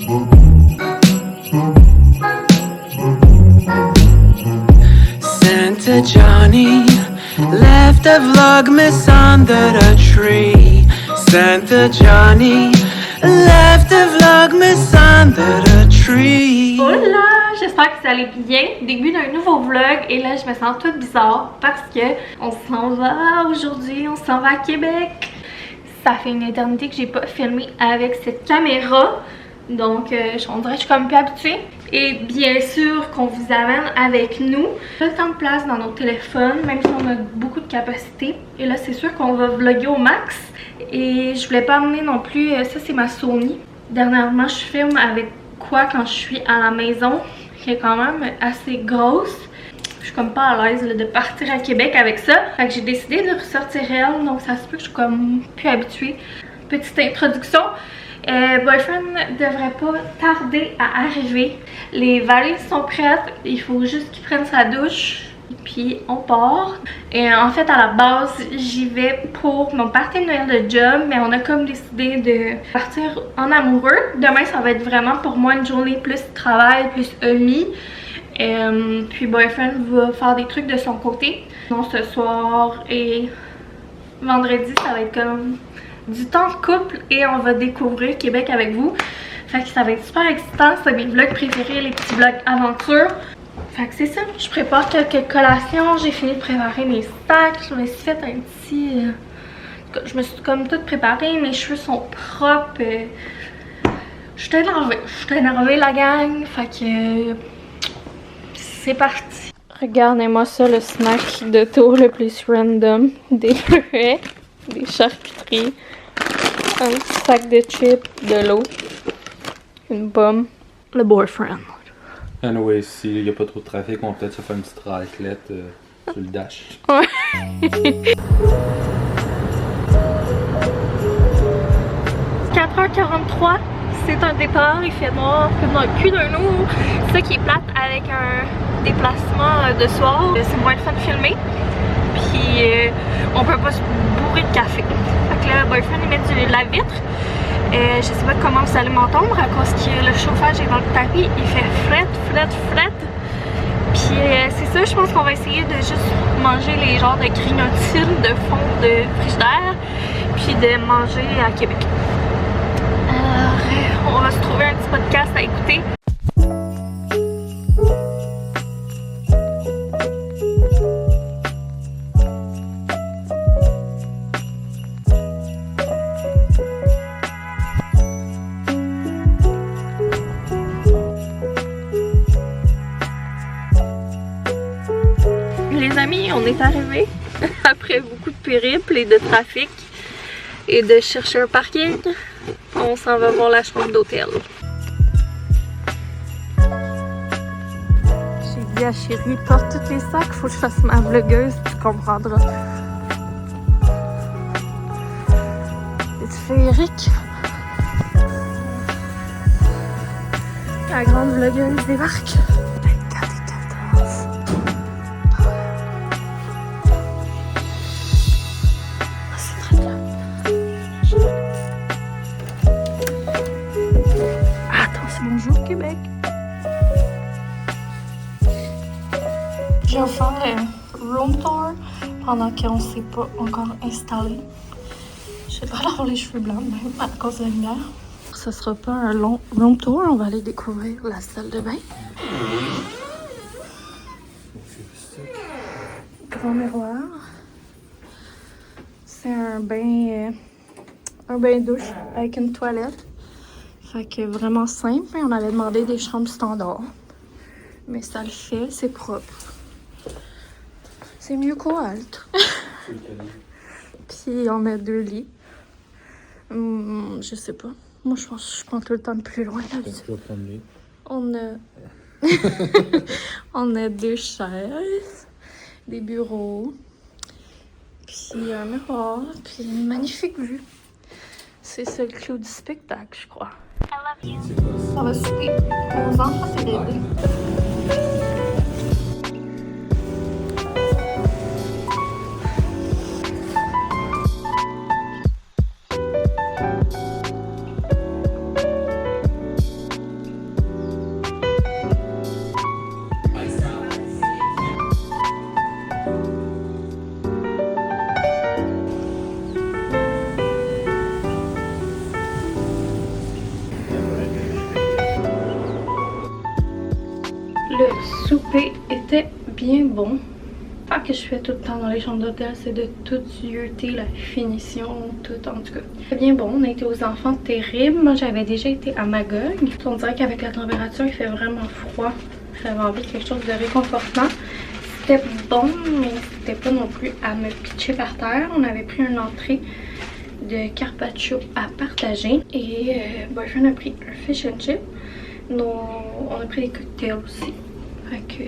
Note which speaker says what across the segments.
Speaker 1: Santa Johnny left a Vlogmas under the tree. Santa Johnny left a Vlogmas under the tree.
Speaker 2: Hola! J'espère que vous allez bien. Début d'un nouveau vlog et là je me sens toute bizarre parce que on s'en va aujourd'hui, on s'en va à Québec. Ça fait une éternité que j'ai pas filmé avec cette caméra. Donc on dirait que je suis comme plus habituée. Et bien sûr qu'on vous amène avec nous. Pas tant de place dans nos téléphones, même si on a beaucoup de capacité. Et là c'est sûr qu'on va vlogger au max. Et je voulais pas amener non plus, ça c'est ma Sony. Dernièrement je filme avec quoi quand je suis à la maison, qui est quand même assez grosse. Je suis comme pas à l'aise de partir à Québec avec ça. Fait que j'ai décidé de ressortir elle, donc ça se peut que je suis comme plus habituée. Petite introduction. Boyfriend devrait pas tarder à arriver. Les valises sont prêtes, il faut juste qu'il prenne sa douche. Puis on part. Et en fait à la base j'y vais pour mon party de Noël de job, mais on a comme décidé de partir en amoureux. Demain ça va être vraiment pour moi une journée plus travail, plus amis. Puis Boyfriend va faire des trucs de son côté. Donc ce soir et vendredi ça va être comme du temps de couple et on va découvrir Québec avec vous. Fait que ça va être super excitant, c'est mes vlogs préférés, les petits vlogs aventure. Fait que c'est ça, je prépare quelques collations, j'ai fini de préparer mes sacs, je me suis fait un petit... je me suis comme toute préparée, mes cheveux sont propres. Je suis énervée la gang, fait que... c'est parti. Regardez-moi ça, le snack de tour le plus random. Des frais, des charcuteries, un petit sac de chips, de l'eau, une pomme, le Boyfriend.
Speaker 3: Anyway, s'il n'y a pas trop de trafic, on va peut-être se faire une petite raclette sur le dash.
Speaker 2: Ouais. 4h43, c'est un départ, il fait noir comme dans le cul d'un ours. C'est ça qui est plate avec un déplacement de soir, c'est moins le fun de filmer. Puis on peut pas se bourrer de café. Fait que là, Boyfriend il met de la vitre. Je sais pas comment vous allez m'entendre à cause que le chauffage est dans le tapis, il fait fret. Puis c'est ça, je pense qu'on va essayer de juste manger les genres de grignotines de fond de frigidaire, puis de manger à Québec. Alors, on va se trouver un petit podcast à écouter. Les amis, on est arrivés après beaucoup de périples et de trafic et de chercher un parking. On s'en va voir la chambre d'hôtel. J'ai dit à Chérie, porte tous les sacs, faut que je fasse ma vlogueuse, tu comprendras. C'est féerique. La grande vlogueuse débarque. Bonjour Québec. Je vais faire un room tour pendant qu'on ne s'est pas encore installé. Je vais pas avoir les cheveux blancs même à cause de la lumière. Ce sera pas un long room tour, on va aller découvrir la salle de bain. Grand miroir. C'est un bain douche avec une toilette. Fait que vraiment simple, on avait demandé des chambres standards. Mais ça le fait, c'est propre. C'est mieux qu'au Alt. Puis on a 2 lits. Je sais pas. Moi je pense que je prends tout le temps de plus loin là-dessus. On a... on a 2 chaises, des bureaux, puis un miroir, puis une magnifique vue. C'est ça le clou du spectacle, je crois. On va souper aux enfants, c'est bébé. Le souper était bien bon. Pas que je fais tout le temps dans les chambres d'hôtel, c'est de tout zioter, la finition, tout en tout cas. C'est bien bon, on a été aux enfants terribles. Moi j'avais déjà été à Magog. On dirait qu'avec la température il fait vraiment froid. J'avais envie de quelque chose de réconfortant. C'était bon, mais c'était pas non plus à me pitcher par terre. On avait pris une entrée de carpaccio à partager. Et boyfriend a pris un fish and chip. On a pris des cocktails aussi. Fait que,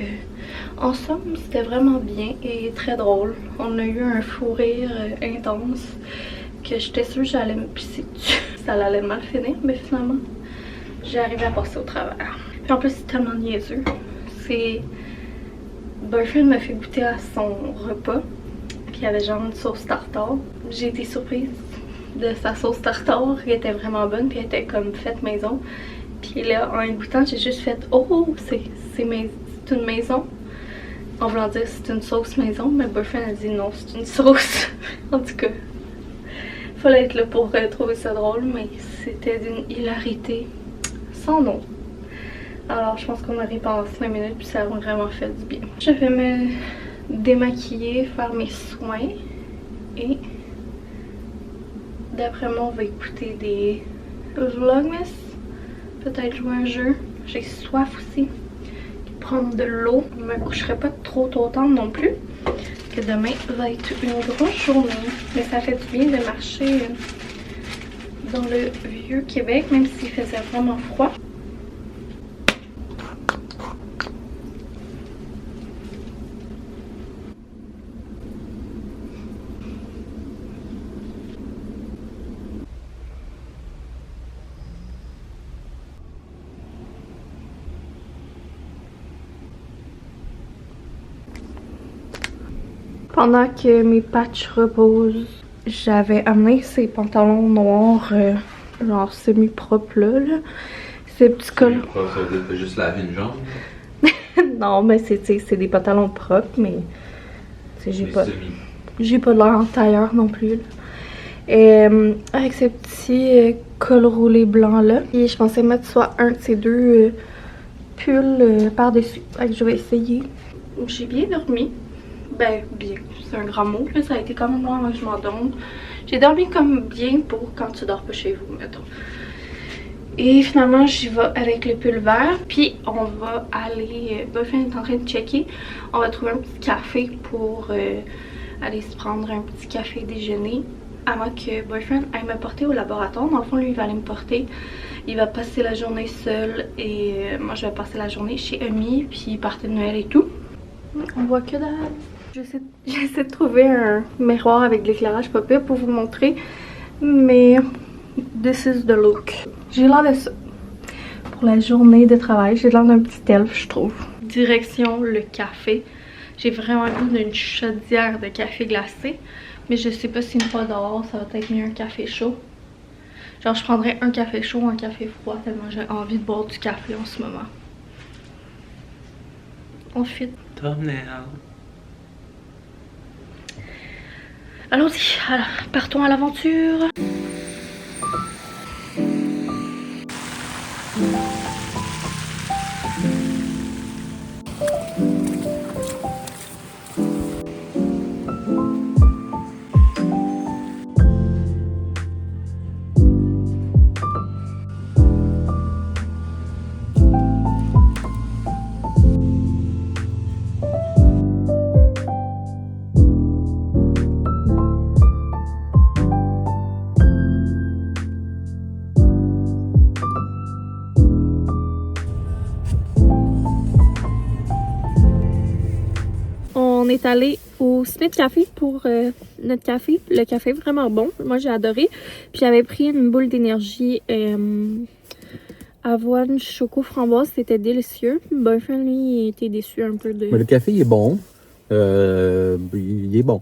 Speaker 2: en somme, c'était vraiment bien et très drôle. On a eu un fou rire intense que j'étais sûre que j'allais me pisser dessus. Ça allait mal finir, mais finalement, j'ai arrivé à passer au travers. Puis en plus, c'est tellement niaiseux. Boyfriend m'a fait goûter à son repas. Puis il y avait genre une sauce tartare. J'ai été surprise de sa sauce tartare. Elle était vraiment bonne, puis elle était comme faite maison. Puis là, en goûtant, j'ai juste fait « Oh, c'est une maison ». En voulant dire c'est une sauce maison, mais boyfriend a dit non, c'est une sauce. En tout cas, fallait être là pour trouver ça drôle, mais c'était d'une hilarité sans nom. Alors, je pense qu'on a ri pendant 5 minutes, puis ça a vraiment fait du bien. Je vais me démaquiller, faire mes soins, et d'après moi, on va écouter des vlogmas. Peut-être jouer un jeu. J'ai soif aussi. Prendre de l'eau. Je me coucherai pas trop tard non plus. Que demain va être une grosse journée. Mais ça fait du bien de marcher dans le vieux Québec, même s'il faisait vraiment froid. Pendant que mes patchs reposent, j'avais amené ces pantalons noirs, genre semi-propres là. Ces petits cols.
Speaker 3: Ça veut dire que t'as juste lavé une jambe?
Speaker 2: Non, mais c'est des pantalons propres, mais j'ai pas de l'air en tailleur non plus. Là. Et avec ces petits cols roulés blancs là. Et je pensais mettre soit un de ces deux pulls par-dessus. Je vais essayer. J'ai bien dormi. Ben, bien, c'est un grand mot, là, ça a été quand même long avant que je m'endorme. J'ai dormi comme bien pour quand tu dors pas chez vous, mettons. Et finalement, j'y vais avec le pull vert, puis on va aller... Boyfriend est en train de checker. On va trouver un petit café pour aller se prendre un petit café déjeuner avant que Boyfriend aille me porter au laboratoire. Dans le fond, lui, il va aller me porter. Il va passer la journée seul et moi, je vais passer la journée chez Amy, puis partir de Noël et tout. On voit que dalle. J'essaie de trouver un miroir avec de l'éclairage pas pire pour vous montrer. Mais this is the look. J'ai l'air de ça. Pour la journée de travail, j'ai l'air d'un petit elfe, je trouve. Direction le café. J'ai vraiment le goût d'une chaudière de café glacé. Mais je sais pas si une fois dehors, ça va être mieux un café chaud. Genre, je prendrais un café chaud ou un café froid tellement j'ai envie de boire du café en ce moment. On fit. Allons-y, alors, partons à l'aventure. On est allé au Smith Café pour notre café. Le café est vraiment bon. Moi, j'ai adoré. Puis j'avais pris une boule d'énergie avoine, choco, framboise. C'était délicieux. Boyfriend, lui, il était déçu un peu de...
Speaker 3: Mais le café, il est bon. Il est bon.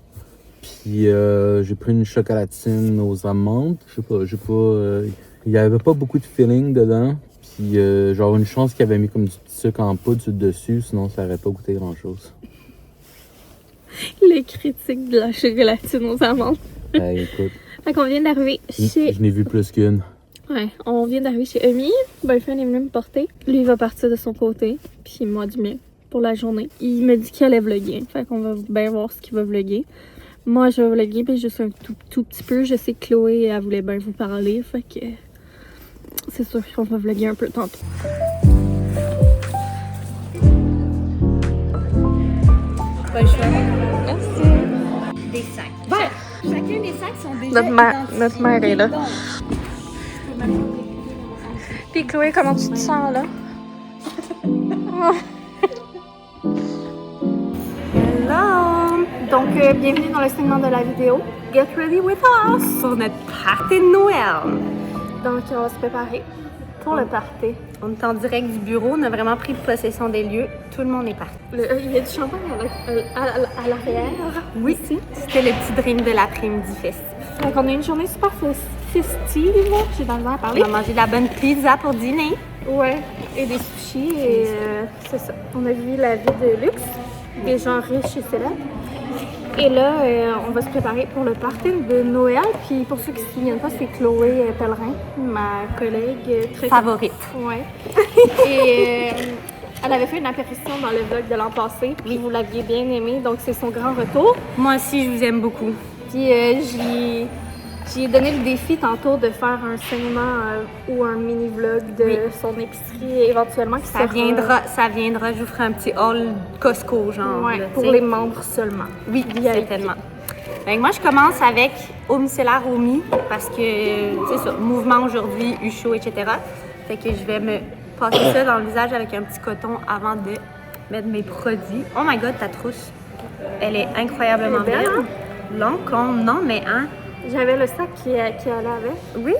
Speaker 3: Puis j'ai pris une chocolatine aux amandes. Je sais pas. Il y avait pas beaucoup de feeling dedans. Puis genre une chance qu'il avait mis comme du petit sucre en poudre dessus. Sinon, ça aurait pas goûté grand-chose.
Speaker 2: Les critiques de la chocolatine aux amandes.
Speaker 3: Écoute.
Speaker 2: Fait qu'on vient d'arriver chez...
Speaker 3: Je n'ai vu plus qu'une.
Speaker 2: Ouais, on vient d'arriver chez Amy. Boyfriend est venu me porter. Lui, il va partir de son côté. Puis moi, du mien, pour la journée. Il me dit qu'il allait vlogger. Fait qu'on va bien voir ce qu'il va vlogger. Moi, je vais vlogger, puis juste un tout petit peu. Je sais que Chloé, elle voulait bien vous parler. Fait que c'est sûr qu'on va vlogger un peu tantôt.
Speaker 4: Pas le choix.
Speaker 2: Merci.
Speaker 4: Des sacs. Chacun des sacs sont déjà
Speaker 2: Notre mère est là. Puis Chloé, comment tu te sens là? Hello! Donc, bienvenue dans le segment de la vidéo. Get ready with us!
Speaker 4: Pour notre party de Noël.
Speaker 2: Donc, on va se préparer pour le party.
Speaker 4: On est en direct du bureau, on a vraiment pris possession des lieux. Tout le monde est parti.
Speaker 2: Il y a du champagne à l'arrière.
Speaker 4: Oui, c'était le petit drink de l'après-midi festif.
Speaker 2: Donc, on a une journée super festive. J'ai dans le temps à parler.
Speaker 4: On a mangé de la bonne pizza pour dîner.
Speaker 2: Ouais, et des sushis. Et c'est ça. On a vu la vie de luxe, des gens riches et célèbres. Et là, on va se préparer pour le party de Noël. Puis pour ceux qui ne se souviennent pas, c'est Chloé Pellerin, ma collègue très
Speaker 4: Favorite.
Speaker 2: Ouais. Et elle avait fait une apparition dans le vlog de l'an passé. Puis vous l'aviez bien aimé, donc c'est son grand retour.
Speaker 4: Moi aussi, je vous aime beaucoup.
Speaker 2: Puis j'ai donné le défi tantôt de faire un segment ou un mini-vlog de son épicerie éventuellement. Qui
Speaker 4: Ça viendra. Je vous ferai un petit haul Costco, genre.
Speaker 2: Ouais,
Speaker 4: là,
Speaker 2: pour
Speaker 4: t'sais.
Speaker 2: les membres seulement.
Speaker 4: Oui, certainement. Donc, moi, je commence avec Au micellaire Omi parce que, c'est ça, mouvement aujourd'hui, eu chaud, etc. Fait que je vais me passer ça dans le visage avec un petit coton avant de mettre mes produits. Oh my god, ta trousse, elle est incroyablement
Speaker 2: Elle est belle,
Speaker 4: belle. Long comme, non, mais hein?
Speaker 2: J'avais le sac qui allait avec.
Speaker 4: Oui,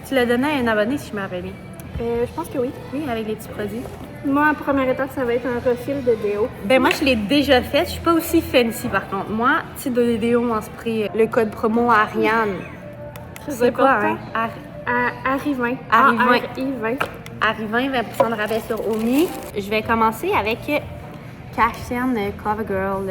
Speaker 4: tu l'as donné à un abonné si je me rappelle bien.
Speaker 2: Je pense que oui.
Speaker 4: Oui, avec les petits produits.
Speaker 2: Moi, en première étape, ça va être un refil de déo.
Speaker 4: Ben moi, je l'ai déjà fait. Je suis pas aussi fancy par contre. Moi, petit de déo en spray, le code promo Ariane. C'est quoi, hein?
Speaker 2: Arrivin.
Speaker 4: Arrivin.
Speaker 2: Arrivin.
Speaker 4: 20% de rabais sur Omi. Je vais commencer avec Cashtan CoverGirl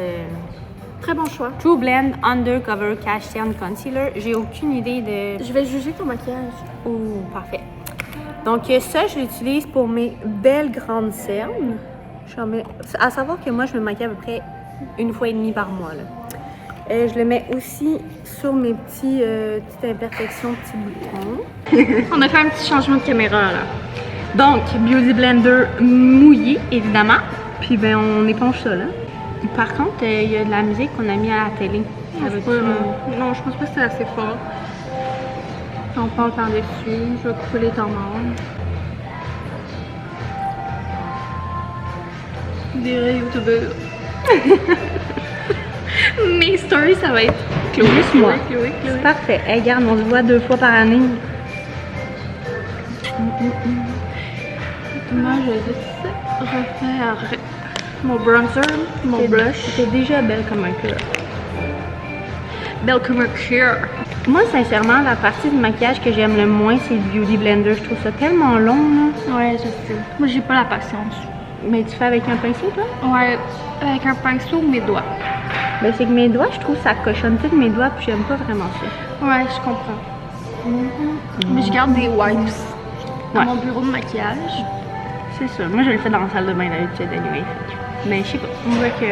Speaker 2: Très bon choix.
Speaker 4: True Blend Undercover Cashtan Concealer. J'ai aucune idée de...
Speaker 2: Je vais juger ton maquillage.
Speaker 4: Oh, parfait. Donc ça, je l'utilise pour mes belles grandes cernes. À savoir que moi, je me maquille à peu près 1 fois et demie par mois. Là. Je le mets aussi sur mes petites imperfections, petits boutons.
Speaker 2: On a fait un petit changement de caméra là.
Speaker 4: Donc, Beauty Blender mouillé, évidemment. Puis ben, on éponge ça là. Par contre, il y a de la musique qu'on a mis à la télé.
Speaker 2: Non, je pense pas que c'est assez fort. On parle par-dessus. Je vais couper les temps morts. Des youtubeurs. Mes stories, ça va être Chloé. Chloé.
Speaker 4: C'est parfait. Hey, regarde, on se voit 2 fois par année.
Speaker 2: Moi, je vais juste refaire mon bronzer, mon blush.
Speaker 4: T'es déjà belle comme un cœur.
Speaker 2: Belle comme un cœur.
Speaker 4: Moi, sincèrement, la partie du maquillage que j'aime le moins, c'est le Beauty Blender. Je trouve ça tellement long, là.
Speaker 2: Ouais, je sais. Moi, j'ai pas la patience.
Speaker 4: Mais tu fais avec un pinceau, toi?
Speaker 2: Ouais, avec un pinceau ou mes doigts.
Speaker 4: Ben, c'est que mes doigts, je trouve que ça cochonne tous mes doigts, puis j'aime pas vraiment ça.
Speaker 2: Ouais, je comprends. Mais je garde des wipes dans mon bureau de maquillage.
Speaker 4: C'est ça. Moi, je le fais dans la salle de bain d'habitude, anyway. Mais je sais pas. On voit que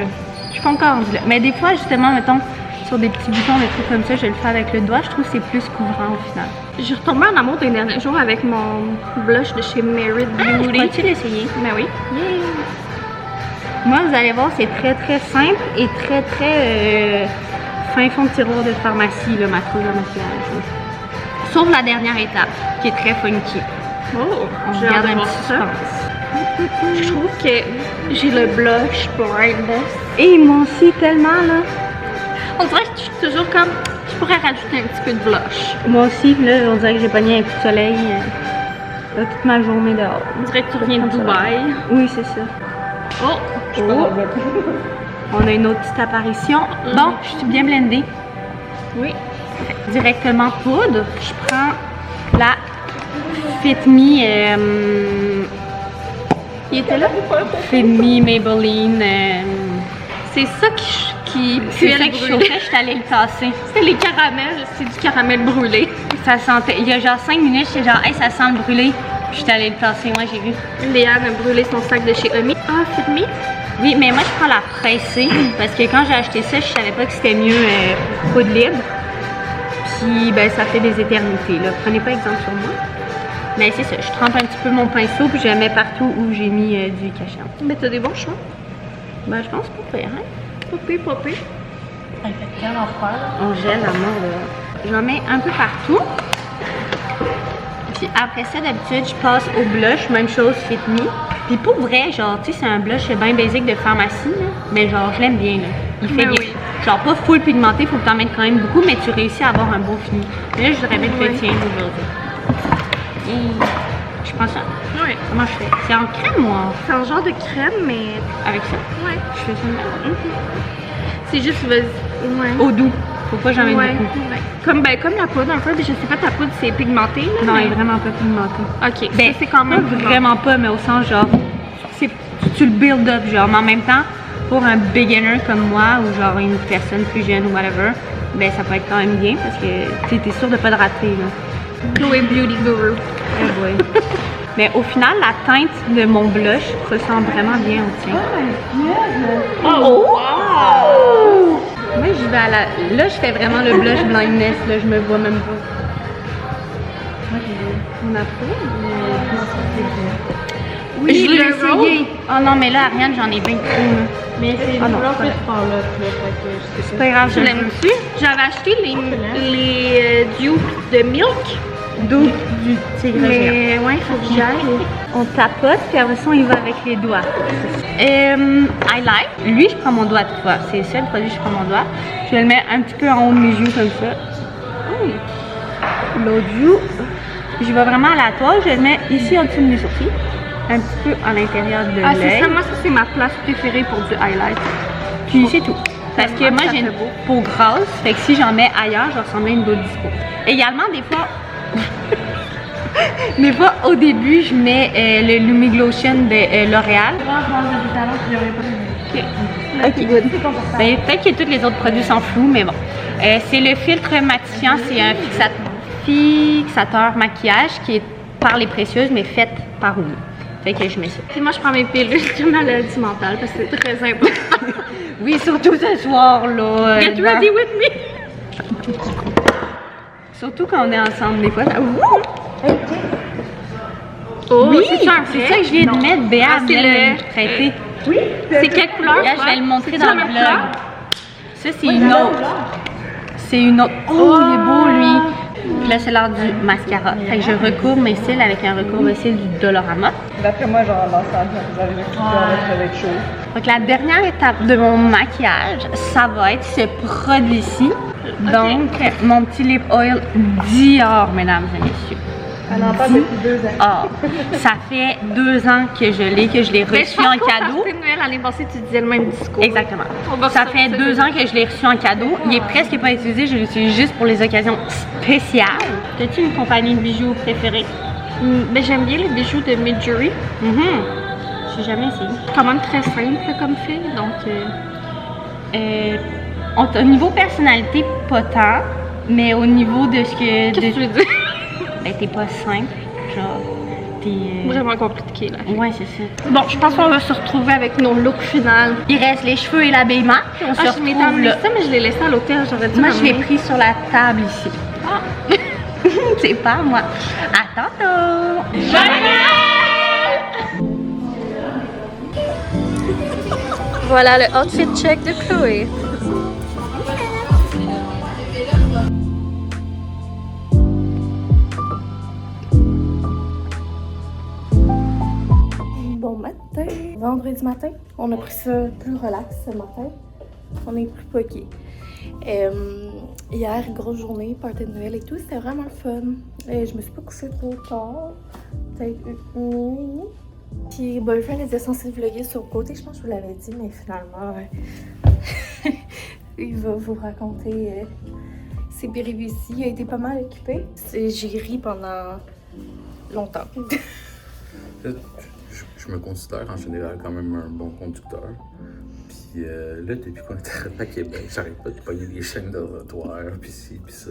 Speaker 4: je suis pas encore rendue là. Mais des fois, justement, mettons, sur des petits boutons, des trucs comme ça, je le fais avec le doigt. Je trouve que c'est plus couvrant au final.
Speaker 2: J'ai retombé en amour des derniers jours avec mon blush de chez Merit Beauty.
Speaker 4: Peux-tu l'essayer?
Speaker 2: Ben oui.
Speaker 4: Yeah. Moi, vous allez voir, c'est très, très simple et très, très fin fond de tiroir de pharmacie, là, ma trousse de maquillage. Sauf la dernière étape, qui est très funky.
Speaker 2: Oh,
Speaker 4: On
Speaker 2: j'ai hâte
Speaker 4: regarde
Speaker 2: de
Speaker 4: un
Speaker 2: voir
Speaker 4: petit
Speaker 2: ça.
Speaker 4: suspense.
Speaker 2: Je trouve que j'ai le blush blindness.
Speaker 4: Et moi aussi, tellement, là.
Speaker 2: On dirait que je suis toujours comme, je pourrais rajouter un petit peu de blush.
Speaker 4: Moi aussi, là, on dirait que j'ai pogné un coup de soleil là, toute ma journée dehors.
Speaker 2: On dirait que tu reviens de Dubaï.
Speaker 4: Oui, c'est ça.
Speaker 2: Oh,
Speaker 4: On a une autre petite apparition. Bon, je suis bien blendée.
Speaker 2: oui.
Speaker 4: Directement poudre. Je prends la Fit Me.
Speaker 2: Il était là?
Speaker 4: Fit Me Maybelline.
Speaker 2: C'est ça qui
Speaker 4: C'est
Speaker 2: fait
Speaker 4: ça
Speaker 2: le
Speaker 4: qui
Speaker 2: brûler.
Speaker 4: chauffait, je suis allée le tasser.
Speaker 2: C'est les caramels, c'est du caramel brûlé.
Speaker 4: Ça sentait. Il y a genre 5 minutes, j'étais genre, hey, ça sent le brûlé. Puis j'étais allée le tasser, moi j'ai vu.
Speaker 2: Léane a brûlé son sac de chez Omi. Ah, Fit Me?
Speaker 4: Oui, mais moi je prends la pressée parce que quand j'ai acheté ça, je savais pas que c'était mieux poudre libre. Puis ben ça fait des éternités là. Prenez pas exemple sur moi. Mais c'est ça, je trempe un petit peu mon pinceau puis je le mets partout où j'ai mis du cachet.
Speaker 2: Mais t'as des bons choix.
Speaker 4: Ben je pense pas pire, hein?
Speaker 2: Pas pire.
Speaker 4: Elle fait tellement froid. On gèle à mort là. J'en mets un peu partout. Puis après ça, d'habitude, je passe au blush, même chose Fit Me. Puis pour vrai, genre, tu sais, c'est un blush bien basique de pharmacie, là. Mais genre, je l'aime bien, là. Il fait
Speaker 2: Ben
Speaker 4: bien.
Speaker 2: oui.
Speaker 4: Genre, pas full pigmenté, faut que t'en mettes quand même beaucoup, mais tu réussis à avoir un bon fini. Mais là, je voudrais mettre le tien aujourd'hui. Et je prends ça.
Speaker 2: Ouais.
Speaker 4: Comment je fais? C'est en crème ou en...
Speaker 2: C'est un genre de crème, mais.
Speaker 4: avec ça?
Speaker 2: Ouais.
Speaker 4: Je fais ça même.
Speaker 2: C'est juste, ouais.
Speaker 4: Au doux. Faut pas que j'en mette
Speaker 2: Ouais.
Speaker 4: beaucoup.
Speaker 2: Comme la poudre un peu, mais je sais pas, ta poudre c'est pigmenté là.
Speaker 4: Non,
Speaker 2: mais...
Speaker 4: elle est vraiment pas pigmentée.
Speaker 2: Ok,
Speaker 4: Ben,
Speaker 2: ça, c'est quand même
Speaker 4: pas vraiment pas, mais au sens genre, tu le build up, genre, mais en même temps, pour un beginner comme moi, ou genre une personne plus jeune ou whatever, ben ça peut être quand même bien parce que t'es sûr de pas te rater, là.
Speaker 2: Chloé Beauty Guru.
Speaker 4: Eh boy. Mais au final, la teinte de mon blush ressemble vraiment bien au tien.
Speaker 2: Oh! Wow!
Speaker 4: Moi, j'y vais à la... Là, je fais vraiment le blush blindness, là, je me vois même pas. On approuve?
Speaker 2: Oui,
Speaker 4: je l'ai
Speaker 2: le
Speaker 4: essayé. Oh non, mais là, Ariane, j'en ai bien trop, là.
Speaker 5: Mais c'est une
Speaker 4: Ah non,
Speaker 5: couleur
Speaker 4: c'est
Speaker 5: plus
Speaker 4: pas
Speaker 5: pâle, là, fait que
Speaker 4: C'est pas grave,
Speaker 2: Tu
Speaker 4: je
Speaker 2: l'aimes-tu? J'avais acheté les dupes de Milk.
Speaker 4: Double du tigre géant.
Speaker 2: Mais ouais, faut que j'aille.
Speaker 4: On tapote, puis après ça, on y va avec les doigts. Highlight. Lui, je prends mon doigt de fois. C'est le seul produit, je prends mon doigt. Je le mets un petit peu en haut de mes joues, comme ça. L'autre joue. Je vais vraiment à la toile. Je le mets ici, en dessous de mes sourcils. Un petit peu à l'intérieur de
Speaker 2: Ah, c'est
Speaker 4: l'œil.
Speaker 2: ça, moi, ça, c'est ma place préférée pour du highlight.
Speaker 4: Puis c'est tout. Parce que moi,
Speaker 2: Ça
Speaker 4: j'ai
Speaker 2: fait
Speaker 4: une
Speaker 2: beau.
Speaker 4: peau grasse. Fait que si j'en mets ailleurs, je vais ressembler à une boule disco. Également, des fois... Des fois, au début, je mets le Lumiglotion de L'Oréal. Ok, good. Ben, peut-être que tous les autres produits sont flous, mais bon. C'est le filtre matifiant, c'est un fixateur maquillage qui est par les précieuses, mais fait par Oumi. Fait que je mets ça.
Speaker 2: Puis moi, je prends mes pilules de maladie mentale parce que c'est très important.
Speaker 4: Oui, surtout ce soir, là.
Speaker 2: Get ready with me!
Speaker 4: Surtout quand on est ensemble, des fois. Ça...
Speaker 2: Oh,
Speaker 4: Oui,
Speaker 2: c'est
Speaker 4: c'est ça que je viens de mettre, Béa.
Speaker 2: Ah, c'est
Speaker 4: vient de
Speaker 2: le-
Speaker 4: me prêter.
Speaker 2: C'est quelle couleur?
Speaker 4: Là, je vais le montrer
Speaker 2: C'est
Speaker 4: dans
Speaker 2: la
Speaker 4: le
Speaker 2: même
Speaker 4: vlog.
Speaker 2: couleur?
Speaker 4: Ça, c'est une autre. C'est une autre. Oh, il est beau, lui. Puis là, c'est l'heure du mascara. Fait que je recouvre mes cils avec un recouvre-cils du Dolorama.
Speaker 5: D'après moi, genre, l'ensemble, vous arrivez tout à être chaud.
Speaker 4: Donc, la dernière étape de mon maquillage, ça va être ce produit-ci. Donc, mon petit lip oil Dior, mesdames et messieurs.
Speaker 5: Elle en parle depuis 2 ans.
Speaker 4: Ah, ça fait 2 ans que je l'ai
Speaker 2: Ben,
Speaker 4: reçu en cadeau.
Speaker 2: C'était Noël l'année passée, tu disais le même discours.
Speaker 4: Exactement.
Speaker 2: On va
Speaker 4: Ça
Speaker 2: ressortir
Speaker 4: fait
Speaker 2: ça
Speaker 4: 2
Speaker 2: de-
Speaker 4: ans que je l'ai reçu en cadeau. Il est presque pas utilisé, je l'utilise juste pour les occasions spéciales. As-tu une compagnie de bijoux préférée?
Speaker 2: Ben, j'aime bien les bijoux de Midjourney.
Speaker 4: J'ai jamais essayé.
Speaker 2: Quand même très simple comme fille, donc...
Speaker 4: Au niveau personnalité, pas tant, mais au niveau de ce que...
Speaker 2: Qu'est-ce que tu veux dire?
Speaker 4: Ben, t'es pas simple, genre, t'es...
Speaker 2: Vraiment compliqué, là.
Speaker 4: Ouais, c'est ça.
Speaker 2: Bon, je pense qu'on va se retrouver avec nos looks finales.
Speaker 4: Il reste les cheveux et l'habillement, puis on se
Speaker 2: Ah, je m'étais
Speaker 4: retrouve
Speaker 2: amené
Speaker 4: là.
Speaker 2: ça, mais je l'ai laissé à l'hôtel, j'aurais dû
Speaker 4: Moi, je l'ai
Speaker 2: l'emmener.
Speaker 4: pris sur la table ici. C'est pas moi. À tantôt!
Speaker 2: Voilà le outfit check de Chloé.
Speaker 6: Bon matin, vendredi matin, on a pris ça plus relax ce matin, on est plus poqué. Hier, grosse journée, party de Noël et tout, c'était vraiment le fun. Je me suis pas couchée trop tard, peut-être une nuit. Puis Boyfriend était censé vlogger sur le côté, je pense que je vous l'avais dit, mais finalement, il va vous raconter ses péripéties. Il a été pas mal occupé. J'ai ri pendant longtemps.
Speaker 3: Je me considère en général quand même un bon conducteur. Puis là, depuis qu'on est arrivé à Québec, j'arrête pas de pogner des chaînes de trottoir, puis ci, puis ça.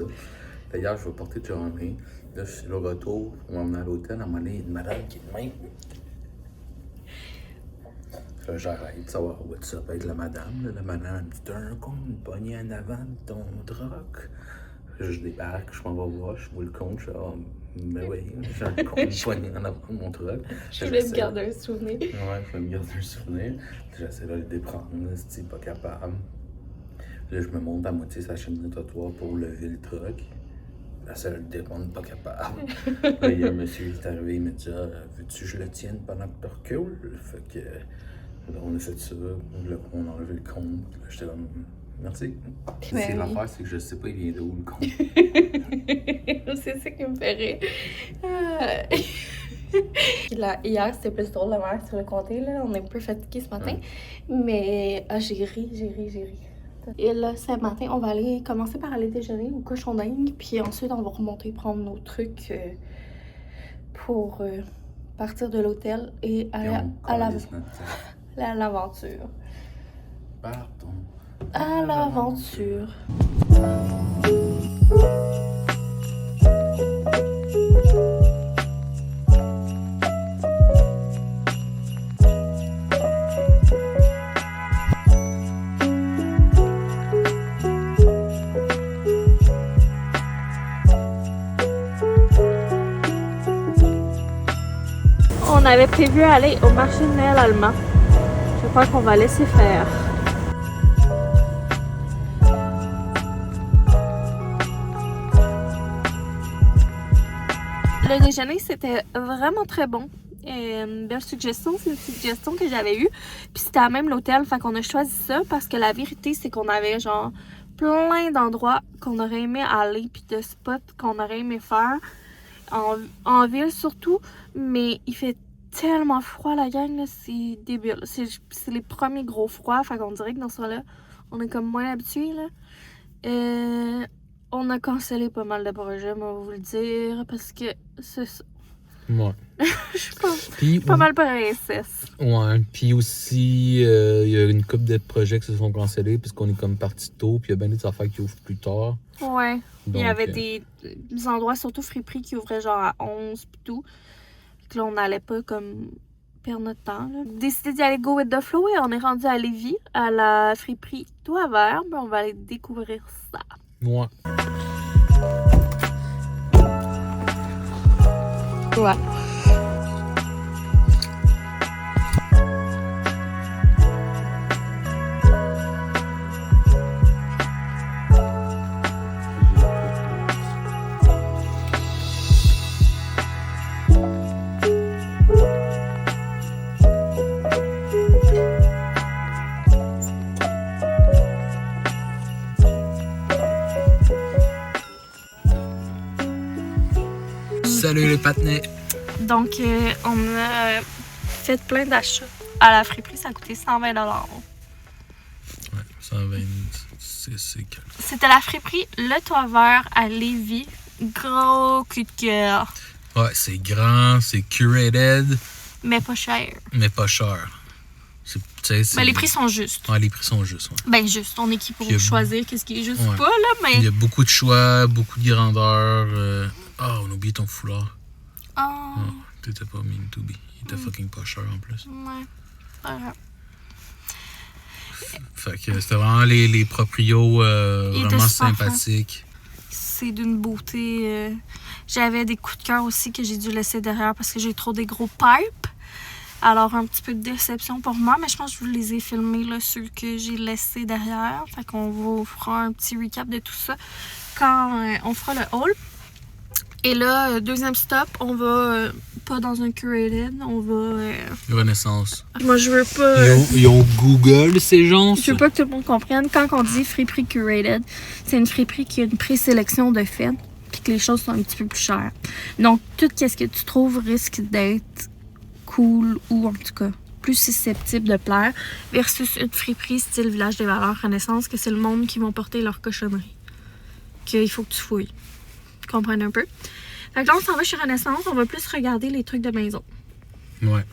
Speaker 3: D'ailleurs, je vais porter Johnny. Là, je suis le retour. On va venir à l'hôtel. À un moment donné, il y a une madame qui est de même. Là, j'arrête, ça va, what's up avec la madame. Là, la madame, elle me dit, t'as un compte, une poignée en avant de ton truck. Là, je débarque, je m'en vais voir, je vois le compte, je suis ben oui, j'ai un compte, une poignée en avant de mon truck.
Speaker 6: Je voulais me garder un souvenir.
Speaker 3: Ouais, je vais me garder un souvenir. J'essaie de le déprendre, c'est pas capable. Là, je me monte à moitié sa cheminée trottoir pour lever le truck. J'essaie de le déprendre, pas capable. Là, il y a un monsieur qui est arrivé, il m'a dit, veux-tu que je le tienne pendant que tu recules? Fait que là, on a fait ça, là, on a enlevé le compte. Là, j'étais comme, merci. C'est l'affaire, c'est que je sais pas, il vient d'où le compte.
Speaker 6: C'est ça qui me fait rire. Là, hier, c'était plus drôle de voir sur le comté, là. On est un peu fatigués ce matin. Mais j'ai ri. Et là, ce matin, on va commencer par aller déjeuner au cochon d'Inde. Puis ensuite, on va remonter prendre nos trucs pour partir de l'hôtel et aller à l'aventure.
Speaker 3: Partons.
Speaker 6: À l'aventure. On avait prévu aller au marché de Noël allemand. Je crois qu'on va laisser faire. Le déjeuner, c'était vraiment très bon. Une belle suggestion, c'est une suggestion que j'avais eue. Puis c'était à même l'hôtel, fait qu'on a choisi ça parce que la vérité, c'est qu'on avait genre plein d'endroits qu'on aurait aimé aller, puis de spots qu'on aurait aimé faire. En ville surtout, mais il fait tellement froid la gang, là, c'est débile. C'est les premiers gros froids, fait qu'on dirait que dans ce là on est comme moins habitués, là. On a cancellé pas mal de projets, on va vous le dire, parce que c'est ça.
Speaker 3: Ouais.
Speaker 6: Je suis pas mal princesse.
Speaker 3: Ouais, puis aussi, il y a une couple de projets qui se sont cancellés parce qu'on est comme parti tôt, puis il y a bien des affaires qui ouvrent plus tard.
Speaker 6: Ouais.
Speaker 3: Donc,
Speaker 6: il y avait des endroits, surtout friperies, qui ouvraient genre à 11 pis tout. Puis là, on n'allait pas comme perdre notre temps. Là. Décidé d'y aller go with the flow et on est rendu à Lévis, à la friperie Tout à Verbe. On va aller découvrir ça.
Speaker 3: Ouais.
Speaker 6: Ouais.
Speaker 3: Salut les patinets!
Speaker 6: Donc, on a fait plein d'achats. À la friperie, ça a coûté 120 $.
Speaker 3: Ouais, 120, c'est que...
Speaker 6: C'était la friperie Le Toit Vert à Lévis. Gros coup de cœur.
Speaker 3: Ouais, c'est grand, c'est curated.
Speaker 6: Mais pas cher.
Speaker 3: Mais pas cher.
Speaker 6: Mais les prix sont justes.
Speaker 3: Ouais, les prix sont justes. Ouais.
Speaker 6: Ben juste, on est qui pour choisir qu'est-ce qui est juste
Speaker 3: ouais.
Speaker 6: pas, là, mais...
Speaker 3: Il y a beaucoup de choix, beaucoup de grandeur. Ah, on a oublié ton foulard.
Speaker 6: Oh.
Speaker 3: Oh, t'étais pas mean to be. Il était fucking pas cher en plus.
Speaker 6: Ouais. Voilà.
Speaker 3: Fait que c'était vraiment les proprios vraiment sympathiques.
Speaker 6: C'est d'une beauté. J'avais des coups de cœur aussi que j'ai dû laisser derrière parce que j'ai trop des gros pipes. Alors, un petit peu de déception pour moi, mais je pense que je vous les ai filmés, là, ceux que j'ai laissés derrière. Fait qu'on vous fera un petit recap de tout ça quand on fera le haul. Et là, deuxième stop, on va pas dans un curated, on va...
Speaker 3: Renaissance.
Speaker 6: Moi, je veux pas...
Speaker 3: Ils ont Google, ces gens.
Speaker 6: Je veux pas que tout le monde comprenne. Quand on dit friperie curated, c'est une friperie qui a une présélection de fait, puis que les choses sont un petit peu plus chères. Donc, tout ce que tu trouves risque d'être cool ou en tout cas plus susceptible de plaire versus une friperie style Village des Valeurs Renaissance, que c'est le monde qui vont porter leur cochonnerie. Qu'il faut que tu fouilles. Tu comprends un peu? Fait que là, on s'en va chez Renaissance, on va plus regarder les trucs de maison.
Speaker 3: Ouais.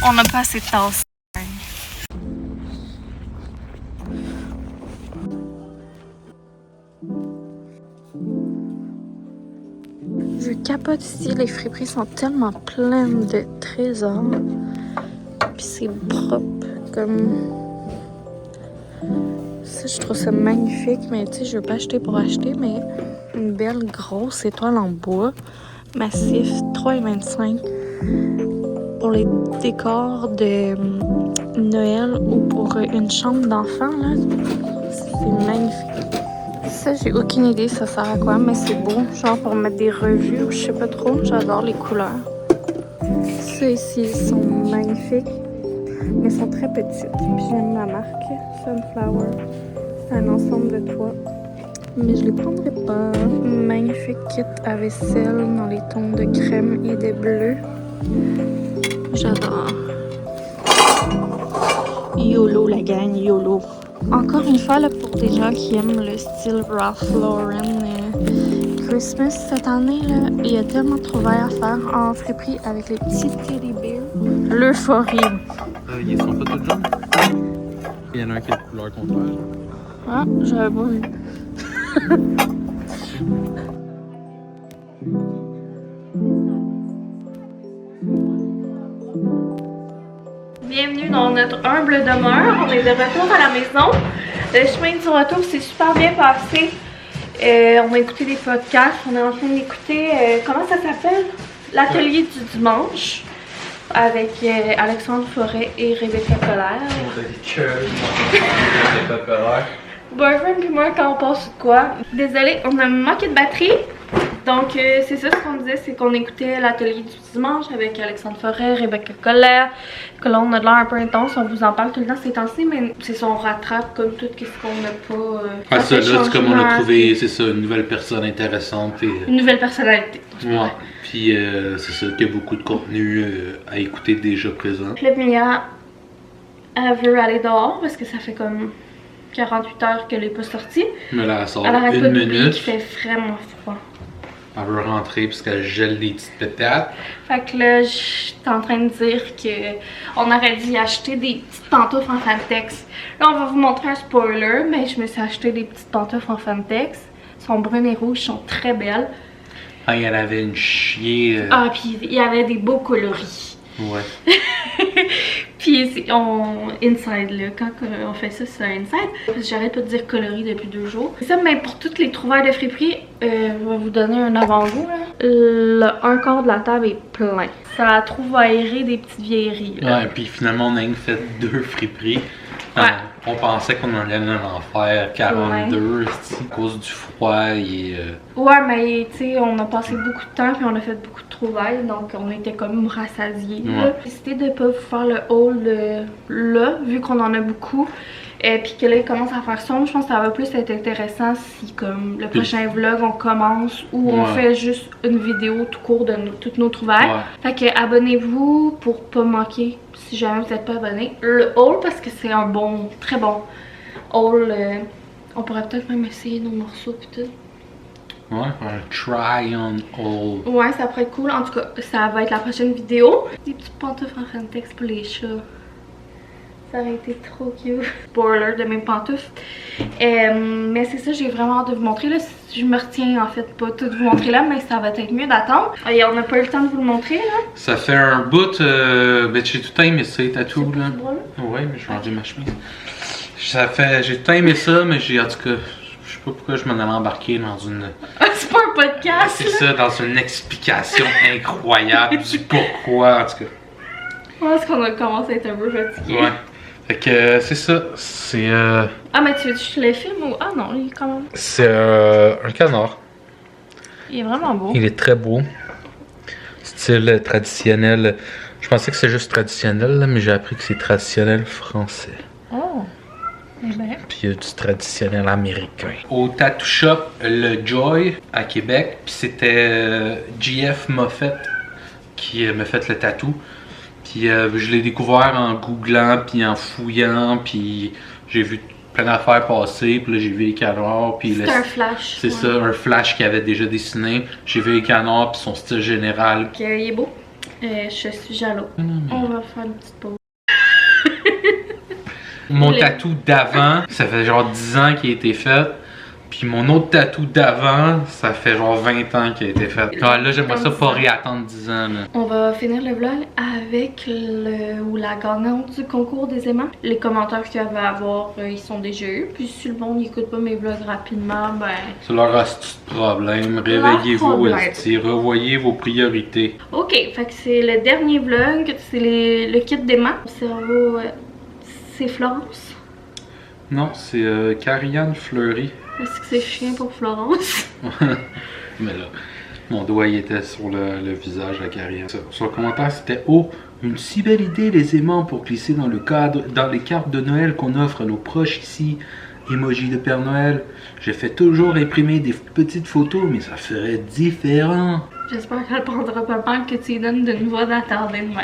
Speaker 6: On n'a pas assez de tasses. capote ici. Les friperies sont tellement pleines de trésors. Puis c'est propre, comme... Ça, je trouve ça magnifique, mais tu sais, je veux pas acheter pour acheter, mais une belle grosse étoile en bois, massif, 3,25 pour les décors de Noël ou pour une chambre d'enfant, là. C'est magnifique. Ça, j'ai aucune idée ça sert à quoi, mais c'est beau. Genre pour mettre des revues ou je sais pas trop. J'adore les couleurs. Ceux ici sont magnifiques, mais sont très petites. Puis j'aime la marque Sunflower. C'est un ensemble de toits. Mais je les prendrai pas. Magnifique kit à vaisselle dans les tons de crème et de bleu. J'adore. YOLO la gang, YOLO. Encore une fois, là, pour des gens qui aiment le style Ralph Lauren Christmas, cette année, là, il y a tellement de trouvailles à faire en friperie avec les petits teddy bears. L'euphorie.
Speaker 3: Ils sont pas tous jaunes? Il y en a un qui a de couleur contraire.
Speaker 6: Ah, j'avais pas vu. Bienvenue dans notre humble demeure. On est de retour à la maison. Le chemin du retour s'est super bien passé. On a écouté des podcasts. On est en train d'écouter, comment ça s'appelle? L'atelier du dimanche avec Alexandre Forêt et Rebecca Colère. Boyfriend puis moi, quand on passe de quoi? Désolée, on a manqué de batterie. Donc, c'est ça ce qu'on disait, c'est qu'on écoutait l'atelier du dimanche avec Alexandre Forêt, Rebecca Colère, que là on a de l'air un peu intense, on vous en parle tout le temps ces temps-ci, mais c'est ça, on rattrape comme tout ce qu'on n'a pas.
Speaker 3: Ah, ça là, c'est comme on a trouvé, c'est ça, une nouvelle personne intéressante. Et,
Speaker 6: une nouvelle personnalité.
Speaker 3: Ouais, puis c'est ça, qu'il y a beaucoup de contenu à écouter déjà présent.
Speaker 6: Puis là, Mia, elle veut aller dehors parce que ça fait comme 48 heures qu'elle n'est pas sortie.
Speaker 3: Mais là, elle sort
Speaker 6: elle arrête pas
Speaker 3: une
Speaker 6: d'oublier
Speaker 3: minute.
Speaker 6: qu'il fait vraiment froid.
Speaker 3: Elle veut rentrer parce qu'elle gèle des petites pétates.
Speaker 6: Fait que là, j'étais en train de dire qu'on aurait dû acheter des petites pantoufles en Fantex. Là, on va vous montrer un spoiler, mais je me suis acheté des petites pantoufles en Fantex. Elles sont brunes et rouges, sont très belles.
Speaker 3: Ah, il y en avait une chier.
Speaker 6: Ah, puis il y avait des beaux coloris.
Speaker 3: Ouais.
Speaker 6: Puis inside là, quand on fait ça, c'est un inside. Parce que j'arrête pas de dire coloris depuis 2 jours. Ça, mais pour toutes les trouvailles de friperie, je vais vous donner un avant-goût. Le un quart de la table est plein. Ça a trouvaillé des petites vieilleries. Là.
Speaker 3: Ouais, puis finalement, on a fait 2 friperies.
Speaker 6: Ouais.
Speaker 3: On pensait qu'on en allait en faire 42 à cause du froid et.
Speaker 6: Ouais, mais tu sais, on a passé beaucoup de temps puis on a fait beaucoup de trouvailles, donc on était comme rassasiés.
Speaker 3: Ouais.
Speaker 6: J'ai décidé de pas vous faire le haul là, vu qu'on en a beaucoup. Et puis que là, il commence à faire sombre, je pense que ça va plus être intéressant si, comme le prochain vlog, on commence ou on fait juste une vidéo tout court de toutes nos trouvailles. Ouais. Fait que abonnez-vous pour pas manquer, si jamais vous n'êtes pas abonné, le haul parce que c'est un bon, très bon haul. On pourrait peut-être même essayer nos morceaux pis tout.
Speaker 3: Ouais, un try on haul.
Speaker 6: Ouais, ça pourrait être cool. En tout cas, ça va être la prochaine vidéo. Des petites pantoufles en Fantex pour les chats. Ça aurait été trop cute. Spoiler de mes pantoufles. Mais c'est ça, j'ai vraiment hâte de vous montrer. Là, je me retiens en fait pas tout vous montrer là, mais ça va être mieux d'attendre. Et on n'a pas eu le temps de vous le montrer là. Ça
Speaker 3: fait un bout, ben j'ai tout aimé ça, les tatous là. Ouais, mais je vais enlever ma chemise. J'ai tout aimé ça, mais j'ai en tout cas, je sais pas pourquoi je m'en allais embarquer dans une.
Speaker 6: C'est pas un podcast!
Speaker 3: C'est ça, dans une explication incroyable du pourquoi, en tout cas.
Speaker 6: Je pense qu'on a commencé à être un peu fatigué.
Speaker 3: Ouais. Fait que c'est ça, c'est
Speaker 6: Ah mais tu veux que je les filme ou... Ah non, il est quand même...
Speaker 3: C'est un canard.
Speaker 6: Il est vraiment beau.
Speaker 3: Il est très beau. Style traditionnel. Je pensais que c'est juste traditionnel, là, mais j'ai appris que c'est traditionnel français.
Speaker 6: Oh! Eh ben.
Speaker 3: Puis il y a du traditionnel américain. Au Tattoo Shop, le Joy, à Québec. Puis c'était JF Moffett qui m'a fait le tatou. Puis je l'ai découvert en googlant, puis en fouillant, puis j'ai vu plein d'affaires passer, puis là j'ai vu les canards, puis
Speaker 6: c'est un flash.
Speaker 3: C'est ça, un flash qu'il avait déjà dessiné. J'ai vu les canards, puis son style général.
Speaker 6: Ok, il est beau. Je suis jaloux. On va faire une petite pause.
Speaker 3: Mon tatou d'avant, ça fait genre 10 ans qu'il a été fait. Puis mon autre tatou d'avant, ça fait genre 20 ans qu'il a été fait. Ah, là, j'aimerais ça pas réattendre 10 ans. Là.
Speaker 2: On va finir le vlog avec la gagnante du concours des aimants. Les commentaires qu'il y avait à avoir, ils sont déjà eus. Puis si le monde n'écoute pas mes vlogs rapidement, ben...
Speaker 3: C'est leur astuce de problème. Réveillez-vous, esti. Revoyez vos priorités.
Speaker 2: Ok, fait que c'est le dernier vlog. C'est le kit d'aimants. Mon cerveau, c'est Florence.
Speaker 3: Non, c'est Carianne Fleury.
Speaker 2: Est-ce que c'est chien pour Florence?
Speaker 3: Mais là, mon doigt il était sur le visage de Carianne. Sur le commentaire, c'était « Oh, une si belle idée les aimants pour glisser dans les cartes de Noël qu'on offre à nos proches ici. Emoji de Père Noël. J'ai fait toujours imprimer des petites photos, mais ça ferait différent. »
Speaker 2: J'espère qu'elle prendra pas mal que tu lui donnes d'une voix d'attardé demain.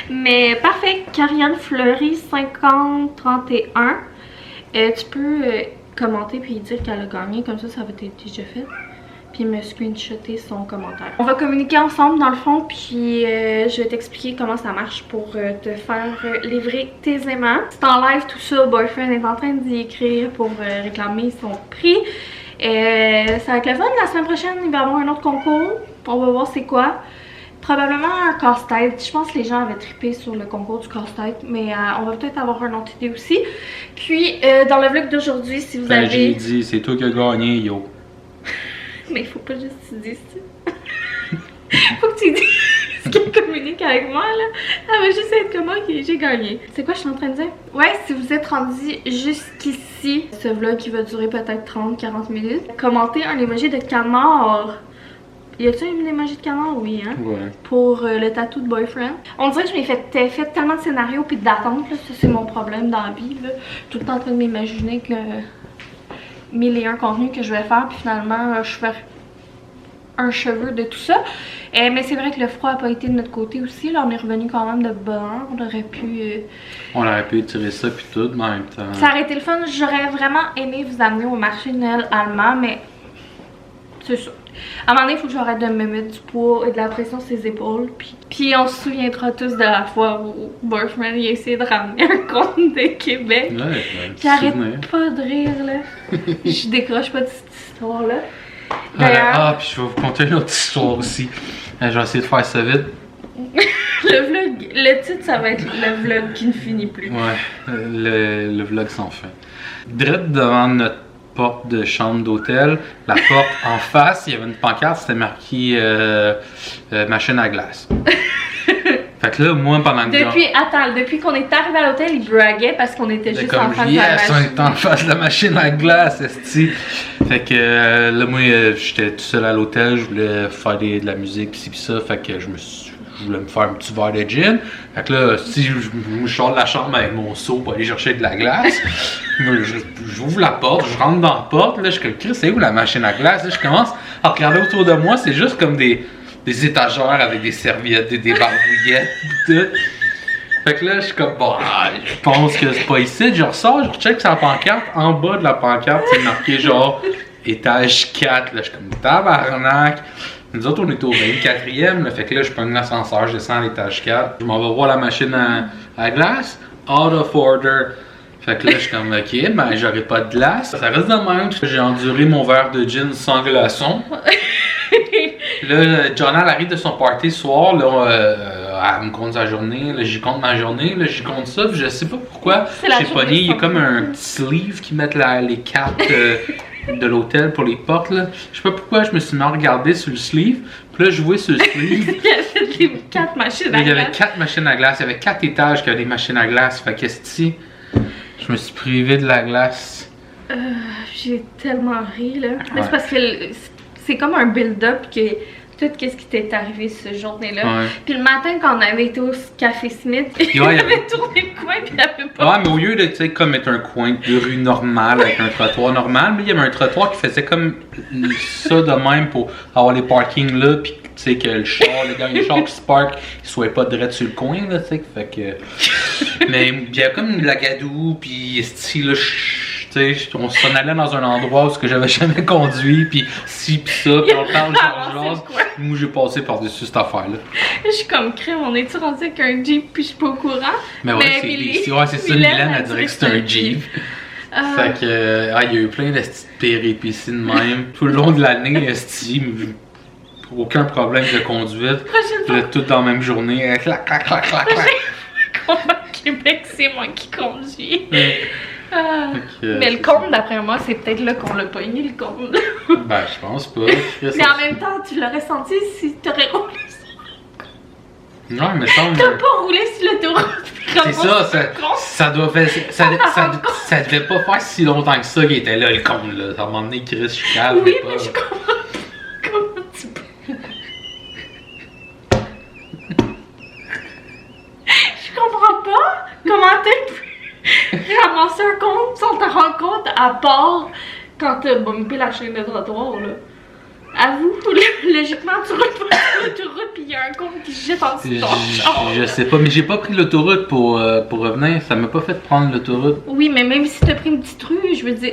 Speaker 2: Mais parfait, Carianne Fleury 5031. Tu peux commenter puis dire qu'elle a gagné, comme ça va être déjà fait. Puis me screenshotter son commentaire. On va communiquer ensemble dans le fond, puis je vais t'expliquer comment ça marche pour te faire livrer tes aimants. C'est en live tout ça, Boyfriend est en train d'y écrire pour réclamer son prix. Ça va être le fun, la semaine prochaine il va y avoir un autre concours, on va voir c'est quoi. Probablement un casse-tête. Je pense que les gens avaient trippé sur le concours du casse-tête, mais on va peut-être avoir une autre idée aussi. Puis, dans le vlog d'aujourd'hui, si vous avez...
Speaker 3: J'ai dit, c'est toi qui as gagné, yo.
Speaker 2: Mais il faut pas juste que tu dises ça. Faut que tu dises qu'elle communique avec moi, là. Elle va juste être comme moi que j'ai gagné. C'est quoi je suis en train de dire? Ouais, si vous êtes rendu jusqu'ici, ce vlog qui va durer peut-être 30-40 minutes, commentez un emoji de canard. Y a-t-il un emoji de canard? Oui, hein? Ouais. Pour le tatou de Boyfriend. On dirait que je m'ai fait tellement de scénarios puis d'attentes, là. Ça, c'est mon problème dans la vie, là. Tout le temps en train de m'imaginer que 1001 contenus que je vais faire, puis finalement, je fais un cheveu de tout ça. Mais c'est vrai que le froid a pas été de notre côté aussi. Là, on est revenu quand même de bonne heure. On aurait pu étirer ça puis tout, mais en même temps... Ça aurait été le fun. J'aurais vraiment aimé vous amener au marché de Noël allemand, mais c'est ça. À un moment donné, il faut que j'arrête de me mettre du poids et de la pression sur ses épaules. Puis on se souviendra tous de la fois où Boyfriend a essayé de ramener un conte de Québec. Ouais, puis arrête pas de rire, là. Je décroche pas de cette histoire-là.
Speaker 3: Puis je vais vous conter une autre histoire aussi. Je vais essayer de faire ça vite.
Speaker 2: Le titre, ça va être le vlog qui ne finit plus.
Speaker 3: Ouais, le vlog sans fin. Direct devant notre porte de chambre d'hôtel, la porte en face, il y avait une pancarte, c'était marqué machine à glace. Fait que là, moi, pendant que...
Speaker 2: Depuis qu'on est arrivé à l'hôtel, il braguait parce qu'on était juste en face de la machine.
Speaker 3: On était en face de la machine à glace, esti. Fait que là, moi, j'étais tout seul à l'hôtel, je voulais faire de la musique, pis ça. Fait que je voulais me faire un petit verre de gin. Fait que là, si je sors de la chambre avec mon seau pour aller chercher de la glace, j'ouvre la porte, je rentre dans la porte, là, je suis comme, Chris, c'est où la machine à glace? Là, je commence à regarder autour de moi, c'est juste comme des étagères avec des serviettes, des barbouillettes, tout. Fait que là, je suis comme, bon, je pense que c'est pas ici. Je ressors, je recheck sa pancarte. En bas de la pancarte, c'est marqué genre étage 4. Là, je suis comme, tabarnak. Nous autres, on est au 24e. Là, fait que là, je prends l'ascenseur, je descends à l'étage 4. Je m'en vais voir la machine à glace. Out of order. Fait que là, je suis comme, ok, ben, j'aurai pas de glace. Ça reste de même. J'ai enduré mon verre de gin sans glaçon. Là, Jonah arrive de son party ce soir, là, elle me compte sa journée, là, j'y compte ma journée, là, j'y compte ça, puis je sais pas pourquoi, chez Pony, il y a comme un petit sleeve qui met les cartes de l'hôtel pour les portes, là. Je sais pas pourquoi, je me suis mis à regarder sur le sleeve, puis là, je jouais sur le sleeve.
Speaker 2: Il y avait 4 machines à glace.
Speaker 3: Il y avait 4 machines à glace, il y avait 4 étages qui avaient des machines à glace, fait que je me suis privé de la glace.
Speaker 2: J'ai tellement ri, là. Mais c'est parce que c'est comme un build-up que tout ce qui t'est arrivé ce journée-là. Ouais. Puis le matin, quand on avait été au Café Smith, il avait tourné le coin puis il avait pas...
Speaker 3: Ouais, mais au lieu de, tu sais, comme être un coin de rue normale avec un trottoir normal, mais il y avait un trottoir qui faisait comme ça de même pour avoir les parkings là, puis tu sais que le dernier char qui se parque, il soit pas direct sur le coin, là, tu sais, fait que... Mais il y a comme de la gadoue, puis style, là, tu sais, on s'en allait dans un endroit où j'avais jamais conduit, puis ci pis ça, puis on parle genre. Moi, j'ai passé par-dessus cette affaire-là.
Speaker 2: Je suis comme crème, on est-tu rendu avec un Jeep puis je suis pas au courant?
Speaker 3: Mais ouais, c'est ça, Mylène a dit que c'était un Jeep. Fait que, il y a eu plein de petites péripéties de même. Tout le long de l'année, esti, aucun problème de conduite. Puis là, tout dans la même journée, clac, clac, clac, clac, clac.
Speaker 2: Au Québec, c'est moi qui conduis.
Speaker 3: Que,
Speaker 2: Mais le compte, d'après moi, c'est peut-être là qu'on l'a pogné, le compte.
Speaker 3: Ben, je pense pas.
Speaker 2: Mais en même temps, tu l'aurais senti si t'aurais roulé sur...
Speaker 3: Non, mais ça,
Speaker 2: T'as pas roulé sur l'autoroute.
Speaker 3: c'est ça doit faire. Ça devait pas faire si longtemps que ça qu'il était là, le con, là. À un moment donné, Chris, je suis calme.
Speaker 2: Oui,
Speaker 3: pas...
Speaker 2: mais je comprends. Comment tu peux. Je comprends pas comment t'as pu ramasser un compte sans te rendre compte à part quand t'as bumpé la chaîne de trottoir, là. Avoue, logiquement, tu roules pas sur l'autoroute pis y'a un compte qui se jette en dessous de ton char.
Speaker 3: Je sais pas, mais j'ai pas pris l'autoroute pour revenir. Ça m'a pas fait prendre l'autoroute.
Speaker 2: Oui, mais même si t'as pris une petite rue, je veux dire.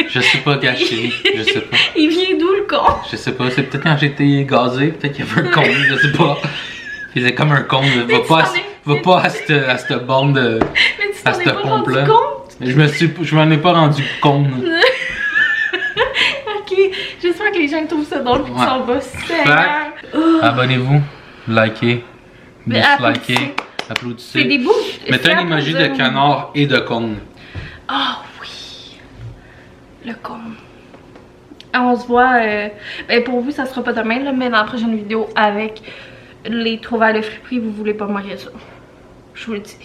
Speaker 3: Je sais pas, gâché. Je sais pas.
Speaker 2: Il vient d'où le con?
Speaker 3: Je sais pas. C'est peut-être quand j'étais gazé, peut-être qu'il y avait un con, je sais pas. Il faisait comme un con. Va pas à cette bande de.
Speaker 2: Mais tu
Speaker 3: à
Speaker 2: t'en es
Speaker 3: cette
Speaker 2: pas rendu
Speaker 3: pompe-là.
Speaker 2: compte?
Speaker 3: Je m'en ai pas rendu compte.
Speaker 2: Ok, j'espère que les gens trouvent ça drôle pis qu'ils s'en vont.
Speaker 3: Abonnez-vous, likez,
Speaker 2: Mais
Speaker 3: dislikez,
Speaker 2: C'est
Speaker 3: applaudissez.
Speaker 2: des bouts.
Speaker 3: Mettez un emoji de canard et de cône.
Speaker 2: Ah oui, le con. On se voit, ben pour vous ça sera pas demain là, mais dans la prochaine vidéo avec les trouvailles de friperie, vous voulez pas manquer ça. Je vous le dis.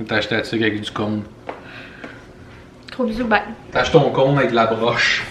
Speaker 3: T'as acheté un truc avec du cône.
Speaker 2: Gros bisous, bye.
Speaker 3: T'as acheté ton cône avec de la broche.